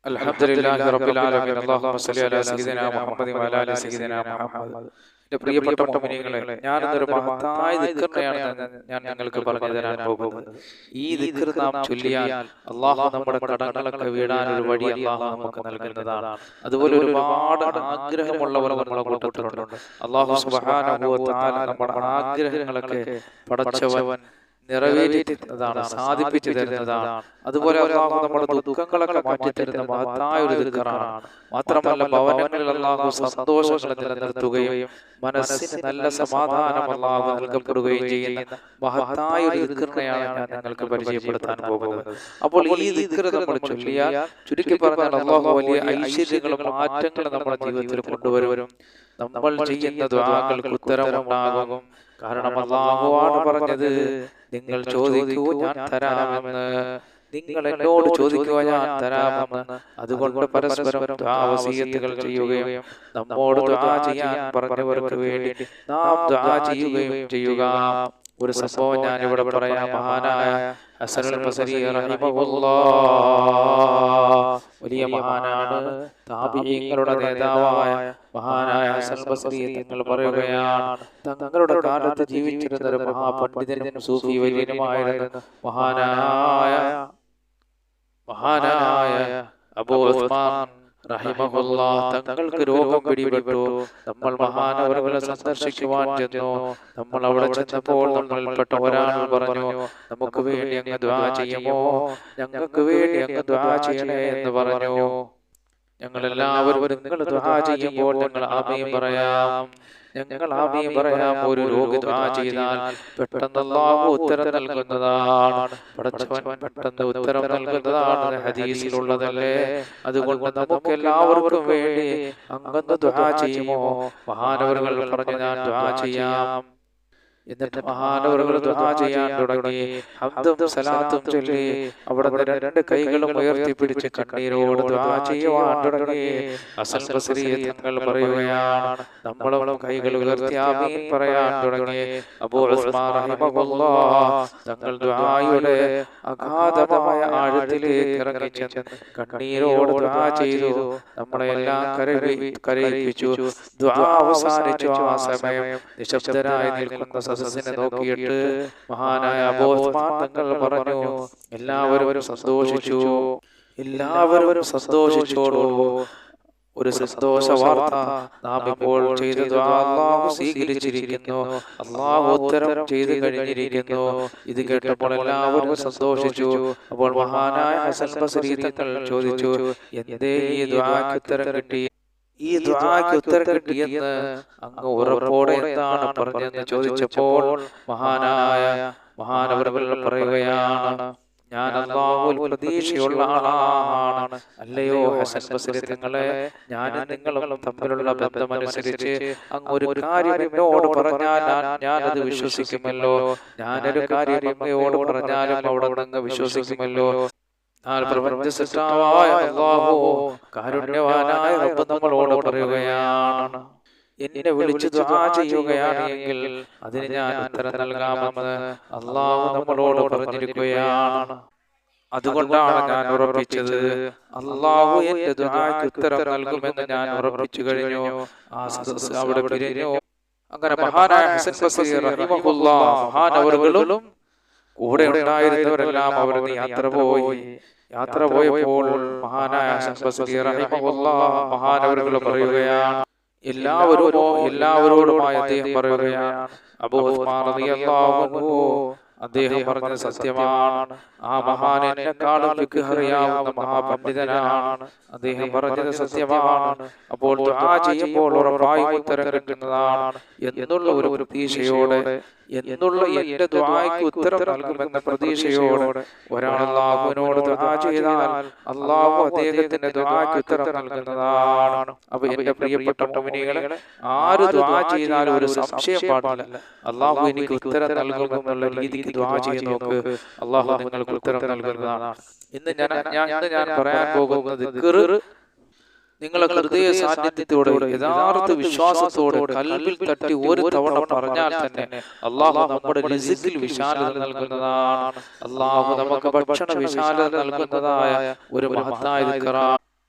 അൽഹംദുലില്ലാഹി റബ്ബിൽ ആലമീൻ. അല്ലാഹുമ്മ സ്വല്ലി അലാ സയ്യിദിനാ മുഹമ്മദി വഅലാ ആലി സയ്യിദിനാ മുഹമ്മദ്. എൻ്റെ പ്രിയപ്പെട്ട മുഅ്മിനീങ്ങളെ, ഞാനിന്നൊരു മഹത്തായ ദിക്റിനെയാണ് ഞാൻ നിങ്ങൾക്ക് പറഞ്ഞു തരാൻ പോകുന്നത്. ഈ ദിക്ർ നാം ചൊല്ലിയാൽ അല്ലാഹു നമ്മുടെ കടങ്ങളൊക്കെ വീടാൻ ഒരു വഴി അല്ലാഹു നമുക്ക് നൽകുന്നതാണ്. അതുപോലെ ഒരുപാട് ആഗ്രഹമുള്ളവർ നമ്മുടെ കൂട്ടത്തിലുണ്ട്. അല്ലാഹു സുബ്ഹാനഹു വ തആല നമ്മുടെ ആഗ്രഹങ്ങളൊക്കെ പടച്ചവൻ നിറവേറ്റി തരുന്നതാണ്, സാധിപ്പിച്ചു തരുന്നതാണ്. അതുപോലെ അല്ലാഹു നമ്മുടെ ദുഃഖങ്ങളൊക്കെ മാറ്റി തരുന്ന മഹത്തായ ഒരു ദിക്റാണ്. മാത്രമല്ല, ഭവനങ്ങളിൽ അല്ലാഹു സന്തോഷങ്ങൾ നിലനിർത്തുകയും മനസ്സിന് നല്ല സമാധാനം അല്ലാഹു നൽകപ്പെടുകയും ചെയ്യുന്ന മഹത്തായ ഒരു ദിക്റിനെയാണ് ഞാൻ നിങ്ങൾക്ക് പരിചയപ്പെടുത്താൻ പോകുന്നത്. അപ്പോൾ ഈ ദിക്ർ നമ്മൾ ചൊല്ലിയാൽ, ചുരുക്കി പറഞ്ഞാൽ, അല്ലാഹു വലിയ ഐശ്വര്യങ്ങളും മാറ്റങ്ങളും നമ്മുടെ ജീവിതത്തിൽ കൊണ്ടുവരും. നമ്മൾ ചെയ്യുന്ന ദുആകൾക്ക് ഉത്തരമുണ്ടാകും. കാരണം അല്ലാഹുവാണ് പറഞ്ഞത്, നിങ്ങൾ ചോദിക്കൂ ഞാൻ തരാമെന്ന്, നിങ്ങൾ എന്നോട് ചോദിക്കുക ഞാൻ തരാമെന്ന്. അതുകൊണ്ട് പരസ്പരം ദുആ വസിയത്തുകൾ ചെയ്യുകയും നമ്മോട് ദുആ ചെയ്യാൻ പറഞ്ഞവർക്ക് വേണ്ടി നാം ദുആ ചെയ്യുകയും ചെയ്യുക. ഒരു സംഭവം ഞാൻ ഇവിടെ പറയാം. മഹാനായ ഹസനുൽ ബസരി റഹിമഹുല്ലാഹ് വലിയ മഹാനാണ്. താബിഈങ്ങളുടെ നേതാവായ മഹാനായ ഹസനുൽ ബസരി തങ്ങൾ പറയുകയാണ്, തങ്ങളുടെ കാലത്ത് ജീവിച്ചിരുന്ന ഒരു മഹാപണ്ഡിതനും സൂഫി വര്യനുമായിരുന്നു മഹാനായ അബൂ ഉസ്മാൻ റഹിമഹുല്ലാഹ്. തങ്ങൾക്ക് രോഗം പിടിപെട്ടു. നമ്മൾ മഹാനവറുകളെ സന്ദർശിക്കുവാൻ ചെന്നു. നമ്മൾ അവിടെ ചെന്നപ്പോൾ നമ്മളിൽപ്പെട്ട ഒരാൾ പറഞ്ഞു, നമുക്ക് വേണ്ടി അങ്ങ് ദുആ ചെയ്യുമോ, ഞങ്ങൾക്ക് വേണ്ടി അങ്ങ് ദുആ ചെയ്യണേ എന്ന് പറഞ്ഞു. ഞങ്ങളെല്ലാവരും നിങ്ങൾ ദുആ ചെയ്യുമ്പോൾ ഞങ്ങൾ ആമീൻ പറയാം, ഞങ്ങൾ ആമീൻ പറയാം. ഒരു രോഗി ദുആ ചെയ്താൽ പെട്ടെന്ന് അല്ലാഹു ഉത്തരം നൽകുന്നതാണ്. പടച്ചവൻ പെട്ടെന്ന് ഉത്തരം നൽകുന്നതാണ്, ഹദീസിലുള്ളതല്ലേ. അതുകൊണ്ട് നമുക്ക് എല്ലാവർക്കും വേണ്ടി അങ്ങ് ദുആ ചെയ്യുമോ? മഹാനവറുകൾ പറഞ്ഞു, ഞാൻ ദുആ ചെയ്യാം. എന്നിട്ട് മഹാനവറുകൾ ദുആ ചെയ്യാൻ തുടങ്ങി. ഹംദും സലാത്തും ചൊല്ലി അവിടെ രണ്ട് കൈകളും ഉയർത്തിപ്പിടിച്ച് കണ്ണീരോട് ദുആ ചെയ്യുവാൻ തുടങ്ങി. ഹസൻ ബസരി തങ്ങൾ പറയുകയാണ്, നമ്മളും കൈകൾ ഉയർത്തി ആമീൻ പറയാൻ തുടങ്ങി. അബൂ ഉസ്മാൻ റഹിമഹുല്ലാഹ് തങ്ങൾ ദുആയുടെ അഗാധമായ ആഴത്തിലേക്ക് ഇറങ്ങിച്ചെന്ന് കണ്ണീരോട് ദുആ ചെയ്തു. നമ്മളെല്ലാം കരയിപ്പിച്ചു. ദുആ അവസാനിച്ചു. ആ സമയം നിശബ്ദരായി നിൽക്കുന്ന സദസ്സിനെ നോക്കിയിട്ട് മഹാനായ അബൂ ഉസ്മാൻ തങ്ങൾ പറഞ്ഞു, എല്ലാവരും സന്തോഷിച്ചു, എല്ലാവരും സന്തോഷിച്ചോളൂ. ഒരു സന്തോഷ വാർത്ത, നാം ഇപ്പോൾ ചെയ്ത ദുആ അല്ലാഹു സ്വീകരിച്ചിരിക്കുന്നു, അല്ലാഹു ഉത്തരം ചെയ്തു കഴിഞ്ഞിരിക്കുന്നു. ഇത് കേട്ടപ്പോൾ എല്ലാവരും സന്തോഷിച്ചു. അപ്പോൾ മഹാനായ ഹസൻ ബസരി തങ്ങൾ ചോദിച്ചു, എന്തേ ഈ ദുആക്ക് ഉത്തരം കിട്ടി? ഈ ദുആക്ക് ഉത്തരം കിട്ടിയെന്ന് അങ്ങ് ഉറപ്പോടെ എന്താണ് പറഞ്ഞെന്ന് ചോദിച്ചപ്പോൾ മഹാനവറുകൾ പറയുകയാണ്, ഞാൻ അല്ലാഹുവിൽ പ്രതീക്ഷയുള്ള ആളാണ്. അല്ലയോ ഹസൻ ബസരി തങ്ങളെ, ഞാനും നിങ്ങളും തമ്മിലുള്ള ബന്ധമനുസരിച്ച് അങ്ങ് ഒരു കാര്യം എന്നോട് പറഞ്ഞാൽ ഞാനത് വിശ്വസിക്കുമല്ലോ. ഞാനൊരു കാര്യം അങ്ങയോട് പറഞ്ഞാലും അവിടെ അങ്ങ് വിശ്വസിക്കുമല്ലോ. പ്രപഞ്ചസൃഷ്ടാവായ അല്ലാഹു, കാരുണ്യവാനായ റബ്ബ് നമ്മളോട് പറയുകയാണ്, എന്നെ വിളിച്ച് ദുആ ചെയ്യുകയാണ് എങ്കിൽ അതിന് ഞാൻ ഉത്തരം നൽകാമെന്ന് അല്ലാഹു നമ്മളോട് പറഞ്ഞിരിക്കുകയാണ്. അതുകൊണ്ടാണ് ഞാൻ ഉറപ്പിച്ചത്, അല്ലാഹു എന്റെ ദുആക്ക് ഉത്തരം നൽകുമെന്ന് ഞാൻ ഉറപ്പിച്ചു കഴിഞ്ഞു. ആ സദസ്സ് അവിടെ പിരിഞ്ഞു. അങ്ങനെ മഹാനായ ഹസൻ ബസരി റഹിമഹുല്ലാഹ് മഹാനവറുകളും കൂടെ ഉണ്ടായിരുന്നവരെല്ലാം അവിടുന്ന് യാത്ര പോയപ്പോൾ മഹാനായ ഹസൻ ബസരി റഹിമഹുല്ലാഹ് മഹാനവറുകൾ പറയുകയാണ്, എല്ലാവരോടുമായി അദ്ദേഹം പറയുകയാണ്, അബൂ ഉസ്മാൻ റളിയല്ലാഹു അൻഹു അദ്ദേഹം പറഞ്ഞത് സത്യമാണ്. ആ മഹാൻ എന്നെക്കാളും ഫിഖ് അറിയാവുന്ന മഹാപണ്ഡിതനാണ്. അദ്ദേഹം പറഞ്ഞത് സത്യമാണ്. അപ്പോൾ ദുആ ചെയ്യുമ്പോൾ ഉറപ്പായും ഉത്തരം കിട്ടുന്നതാണ് എന്നുള്ള ഒരു പ്രതീക്ഷയോടെ, എന്നുള്ള എന്റെ ദുആയ്ക്ക് ഉത്തരം നൽകുമെന്ന പ്രതീക്ഷയോടെ ഒരാൾ അല്ലാഹുവിനോട് ദുആ ചെയ്താൽ അല്ലാഹു അദ്ദേഹത്തിന്റെ ദുആയ്ക്ക് ഉത്തരം നൽകുന്നതാണ്. അപ്പൊ എന്റെ പ്രിയപ്പെട്ട മുഅ്മിനീങ്ങളെ, ആര് ദുആ ചെയ്താലും ഒരു സംശയം പാടില്ല, അല്ലാഹു എനിക്ക് ഉത്തരം നൽകുമെന്നുള്ള രീതിക്ക് ദുആ ചെയ്ത് നോക്ക്, അല്ലാഹു നിങ്ങൾക്ക് ഉത്തരം നൽകുന്നതാണ്. ഇന്ന് ഞാൻ പറയാൻ പോകുന്നത് ദിക്ർ നിങ്ങളെ ഹൃദയ സാന്നിധ്യത്തോടെ, യഥാർത്ഥ വിശ്വാസത്തോടെ കൽബിൽ തട്ടി ഒരു തവണ പറഞ്ഞാൽ തന്നെ അല്ലാഹു നമ്മുടെ റിസ്കിൽ വിശാലത നൽകുന്നതാണ്. അല്ലാഹു നമുക്ക് ഭക്ഷണ വിശാലത നൽകുന്നതായ ഒരു മഹത്തായ ദിക്റാണ്.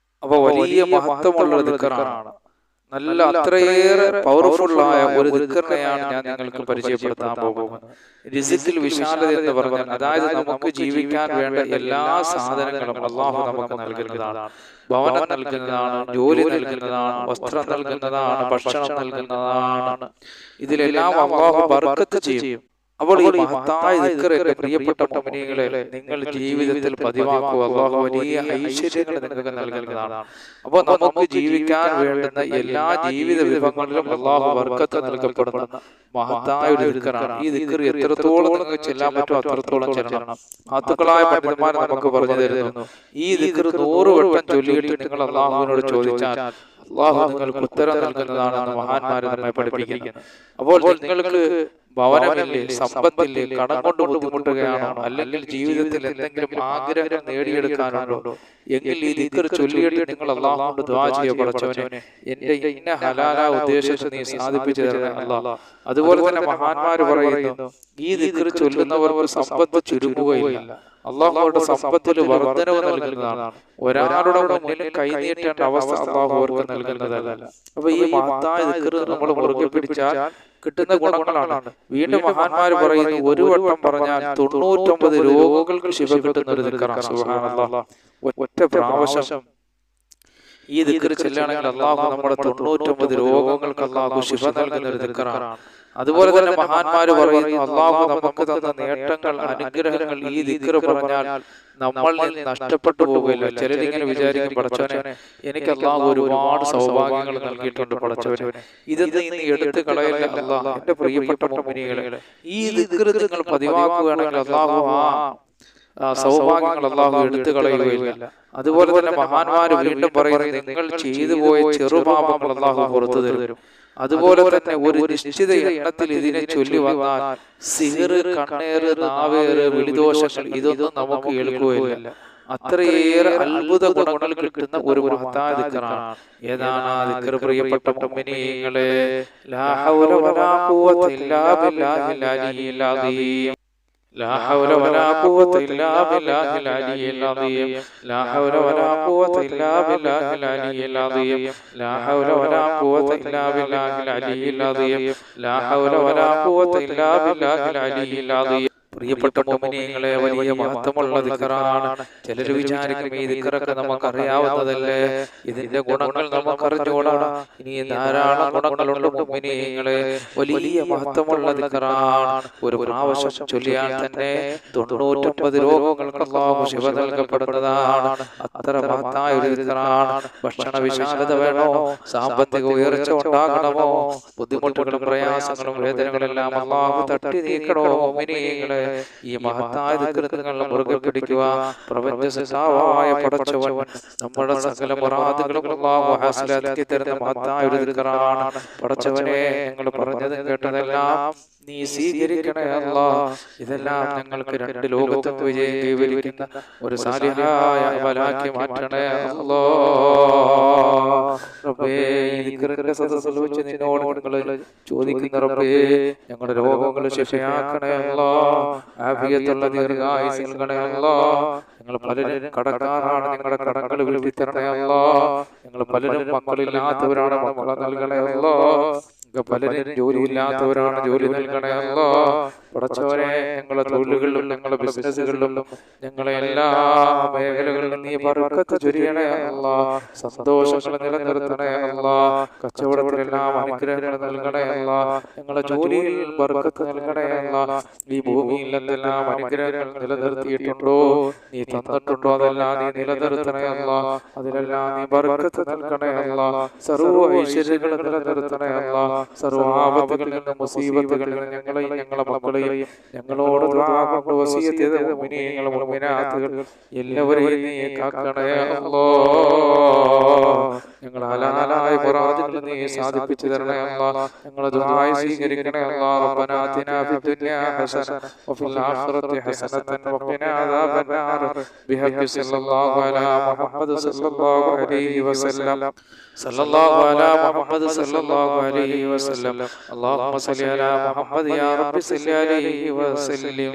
അപ്പൊ വലിയ മഹത്വമുള്ള ദിക്റാണ്. നല്ല അത്രയേറെ പവർഫുള്ളായ ഒരു ദിക്റിനെയാണ് ഞാൻ നിങ്ങൾക്ക് പരിചയപ്പെടുത്താൻ പോകുന്നത്. റിസ്കിൽ വിശാലത എന്ന് പറഞ്ഞാൽ, അതായത് നമുക്ക് ജീവിക്കാൻ വേണ്ട എല്ലാ സാധനങ്ങളും അള്ളാഹു നമുക്ക് നൽകുന്നതാണ്. ഭവനം നൽകുന്നതാണ്, ജോലി നൽകുന്നതാണ്, വസ്ത്രം നൽകുന്നതാണ്, ഭക്ഷണം നൽകുന്നതാണ്. ഇതിലെല്ലാം അള്ളാഹു ബർക്കത്ത് ചെയ്യും. അപ്പോൾ ഈ മഹത്തായ ദിക്ർ എന്റെ പ്രിയപ്പെട്ട മുഅ്മിനീങ്ങളെ നിങ്ങൾ ജീവിതത്തിൽ പതിവാക്കുക. അല്ലാഹു വലിയ ഐശ്വര്യങ്ങൾ നിങ്ങൾക്ക് നൽകുന്നതാണ്. അപ്പോൾ നമുക്ക് ജീവിക്കാൻ വേണ്ടുന്ന എല്ലാ ജീവിത വിഭവങ്ങളിലും അല്ലാഹു ബർക്കത്ത് നൽകപ്പെടുന്ന മഹത്തായ ഒരു ദിക്റാണ്. ഈ ദിക്ർ എത്രത്തോളം നിങ്ങൾക്ക് ചെല്ലാൻ പറ്റുമോ അത്രത്തോളം ചെല്ലണം. മഹത്തുക്കളായ പണ്ഡിതന്മാർ നമുക്ക് പറഞ്ഞു തരുന്നു, ഈ ദിക്ർ 100 വട്ടം ചൊല്ലിയിട്ട് നിങ്ങൾ അല്ലാഹുവിനോട് ചോദിച്ചാൽ അല്ലാഹു നിങ്ങൾക്ക് ഉത്തരം നൽകുന്നതാണെന്ന് മഹാന്മാർ നമ്മെ പഠിപ്പിക്കുന്നു. അപ്പോൾ നിങ്ങൾക്ക് ഭവനമില്ലേ, സമ്പത്തില്ലേ, കടം കൊണ്ട് ബുദ്ധിമുട്ടുകയാണോ, അല്ലെങ്കിൽ ജീവിതത്തിൽ എന്തെങ്കിലും ആഗ്രഹം നേടിയെടുക്കാനുണ്ടോ എങ്കിൽ ഈ ദിക്ർ ചൊല്ലിയിട്ട് നിങ്ങൾ അല്ലാഹുവോട് ദുആ ചെയ്യുക. പടച്ചവനെ, എന്റെ ഇന്ന ഹലാല ഉദ്ദേശത്തെ നീ സാധിപ്പിച്ചു തരണേ അല്ലാഹ്. അതുപോലെ തന്നെ മഹാന്മാർ പറയുന്നു, ഈ ദിക്ർ ചൊല്ലുന്നവർക്ക് സമ്പത്ത് ചുരുങ്ങുകയില്ല, അള്ളാഹുവോടെ സമ്പത്തിൽ വർധനവ് നൽകുന്നതാണ്. ഒരാളുടെ മുന്നിൽ കൈനീട്ടേണ്ട അവസ്ഥ അള്ളാഹു അവർക്ക് നൽകുന്നതല്ല. അപ്പൊ ഈ മഹത്തായ ദിക്ർ നമ്മൾ മുറുകെ പിടിച്ചാൽ കിട്ടുന്ന ഗുണങ്ങളാണ്. വീണ്ടും മഹാന്മാർ പറയുന്നു, ഒരു വട്ടം പറഞ്ഞാൽ 99 രോഗങ്ങൾക്ക് ശിഫ കിട്ടുന്ന ഒരു ദിക്റാണ്. സുബ്ഹാനല്ലാഹ്. ഒറ്റ പ്രാവശ്യം ഈ ദിക്ർ ചെല്ലുകയാണെങ്കിൽ അള്ളാഹു നമ്മുടെ 99 രോഗങ്ങൾക്ക് അള്ളാഹു ശിഫ നൽകുന്ന ഒരു ദിക്റാണ്. അതുപോലെ തന്നെ മഹാന്മാർ പറയുന്നു, അള്ളാഹു നമുക്ക് തന്ന നേട്ടങ്ങൾ, അനുഗ്രഹങ്ങൾ ഈ ദിക്ർ പറഞ്ഞാൽ നമ്മൾ നഷ്ടപ്പെട്ടു പോകില്ല. ചിലരിങ്ങനെ വിചാരിക്കും, പടച്ചവനെ എനിക്ക് അള്ളാഹു ഒരുപാട് സൗഭാഗ്യങ്ങൾ നൽകിയിട്ടുണ്ട്, പടച്ചവനെ ഇതൊന്നും ഇനി എടുത്തു കളയില്ല അള്ളാഹ്. എന്റെ പ്രിയപ്പെട്ട മുഅ്മിനീങ്ങളെ, ഈ ദിക്ർ നിങ്ങൾ പതിവാക്കുകയാണെങ്കിൽ അള്ളാഹു സൗഭാഗ്യങ്ങൾ അള്ളാഹു എടുത്തു കളയുകയില്ല. അതുപോലെ തന്നെ മഹാന്മാർ വീണ്ടും പറയുന്നത്, നിങ്ങൾ ചെയ്തു പോയ ചെറുപാപങ്ങൾ അള്ളാഹു പുറത്തു തരും. അതുപോലെ തന്നെ ഒരു നിശ്ചിത എണ്ണത്തിൽ ഇതിനെ ചൊല്ലി വന്നാൽ സിഹ്ർ, കണ്ണേറ്, നാവേറ്, വിളിദോഷങ്ങൾ ഇതൊന്നും നമുക്ക് ഏൽക്കുകയില്ല. അത്രയേറെ അത്ഭുത ഗുണങ്ങൾ കിട്ടുന്ന ഒരു മഹത്തായ ദിക്റാണ്. ഏതാണ് ആ ദിക്ർ പ്രിയപ്പെട്ട മുഅ്മിനീങ്ങളെ? ലാ ഹൗല വലാ ഖുവത ഇല്ലാ ബില്ലാഹിൽ അലിയിൽ അദീം. لا حول ولا قوة إلا بالله العلي العظيم. لا حول ولا قوة إلا بالله العلي العظيم. لا حول ولا قوة إلا بالله العلي العظيم. لا حول ولا قوة إلا بالله العلي العظيم. പ്രിയപ്പെട്ട മുഅ്മിനീങ്ങളെ, വലിയ മഹത്വമുള്ള ദിക്റാണ്. ചിലർ വിചാരിക്കും ഈ ദിക്റൊക്കെ നമുക്കറിയാവുന്നതല്ലേ, ഇതിന്റെ ഗുണങ്ങൾ നമുക്കറിഞ്ഞൂടാ. ഇനി ധാരാളം ഗുണങ്ങളുണ്ട് മുഅ്മിനീങ്ങളെ. വലിയ മഹത്വമുള്ള ദിക്റാണ്. ഒരു പ്രാവശ്യം ചൊല്ലിയാൽ തന്നെ 99 രോഗങ്ങൾക്ക് അല്ലാഹു ശിഫ നൽകപ്പെടുന്നതാണ്. അത്ര മഹത്തായ ഒരു ദിക്റാണ്. ഭക്ഷണ വിശാലത വേണോ, സാമ്പത്തിക ഉയർച്ച ഉണ്ടാകണമോ, ബുദ്ധിമുട്ടുകളും പ്രയാസങ്ങളും വേദനകളെല്ലാം അല്ലാഹു തട്ടി നീക്കണോ മുഅ്മിനീങ്ങളെ, ഈ മഹത്തായ ദിക്ർ നിങ്ങൾ മുറുകെ പിടിക്കുക. പ്രപഞ്ച സൃഷ്ടാവായ പടച്ചവൻ നമ്മുടെ സകല മുറാദുകളും അല്ലാഹു ഹാസിലാക്കി തരുന്ന മഹത്തായ ഒരു ദിക്റാണ്. പടച്ചവനെ, ഞങ്ങൾ പറഞ്ഞത് കേട്ടതെല്ലാം നീ സ്വീകരിക്കണേ അല്ലാഹ്. ഇതെല്ലാം ഞങ്ങൾക്ക് 2 ലോകത്തും വിജയം കൈവരിക്കുന്ന ഒരു സാലിഹായ അമലാക്കി മാറ്റണേ അല്ലാഹ്. റബ്ബേ, ഈ ദിക്റിന്റെ സദസ്സിൽ വെച്ച് നിന്നോട് ഞങ്ങൾ ചോദിക്കുന്ന റബ്ബേ, ഞങ്ങളുടെ രോഗങ്ങൾ ശിഫയാക്കണേ അല്ലാഹ്. ആഫിയത്തുള്ള ദീർഘായുസ്സ് നൽകണേ അല്ലാഹ്. ഞങ്ങൾ പലരും കടക്കാരാണ്, ഞങ്ങളുടെ കടങ്ങൾ വീട്ടി തരണേ അല്ലാഹ്. ഞങ്ങൾ പലരും മക്കളില്ലാത്തവരാണ്, മക്കളെ നൽകണേ അല്ലാഹ്. പലരും ജോലിയില്ലാത്തവരാണ്, ജോലി നൽകണേ അല്ലാഹ്. പടച്ചവനെ, ഞങ്ങളുടെ തൊഴിലുകളിലും ഞങ്ങളുടെ ബിസിനസ്സുകളിലും ഞങ്ങളെ എല്ലാ മേഖലകളിലും നീ ബർക്കത്ത് ചൊരിയണേ അല്ലാഹ്. സന്തോഷങ്ങൾ നിലനിർത്തണേ അല്ലാഹ്. കച്ചവടത്തിലെല്ലാം അനുഗ്രഹങ്ങൾ നൽകണേ അല്ലാഹ്. ഞങ്ങളുടെ ജോലിയിൽ ബർക്കത്ത് നൽകണേ അല്ലാഹ്. ഈ ഭൂമിയിൽ എന്തെല്ലാം അനുഗ്രഹങ്ങൾ നിലനിർത്തിയിട്ടുണ്ടോ, നീ തന്നിട്ടുണ്ടോ, അതെല്ലാം നീ നിലനിർത്തണേ അല്ലാഹ്. അതിലെല്ലാം നീ ബർക്കത്ത് നൽകണേ അല്ലാഹ്. സർവ്വ ഐശ്വര്യങ്ങൾ നിലനിർത്തണേ അല്ലാഹ്. സർവ്വ ആപത്തുകളിൽ നിന്നും മുസീബത്തുകളിൽ നിന്നും ഞങ്ങളെയും ഞങ്ങളുടെ മക്കളെയും ഞങ്ങളോട് വസിയത്ത് ചെയ്ത മുഅ്മിനീങ്ങൾ, മുഅ്മിനാത്തുകൾ എല്ലാവരെയും നീ കാക്കണേ അല്ലാഹ്. ഞങ്ങൾ ഹലാലായ മുറാദുകൾ നീ സാധിപ്പിച്ചു തരണേ അല്ലാഹ്. ഞങ്ങളുടെ ദുആ സ്വീകരിക്കണേ അല്ലാഹ്. റബ്ബനാ ആതിനാ ഫിദ്ദുനിയാ ഹസന വഫിൽ ആഖിറതി ഹസനതൻ വഖിനാ അദാബന്നാർ ബിഹഖി സല്ലല്ലാഹു അലാ മുഹമ്മദ് സല്ലല്ലാഹു അലൈഹി വസല്ലം. സല്ലല്ലാഹു അലാ മുഹമ്മദ് സല്ലല്ലാഹു അലൈഹി വസല്ലം. അല്ലാഹുമ്മ സ്വല്ലി അലാ മുഹമ്മദ് യാ റബ്ബി സ്വല്ലി അലൈഹി വസല്ലം.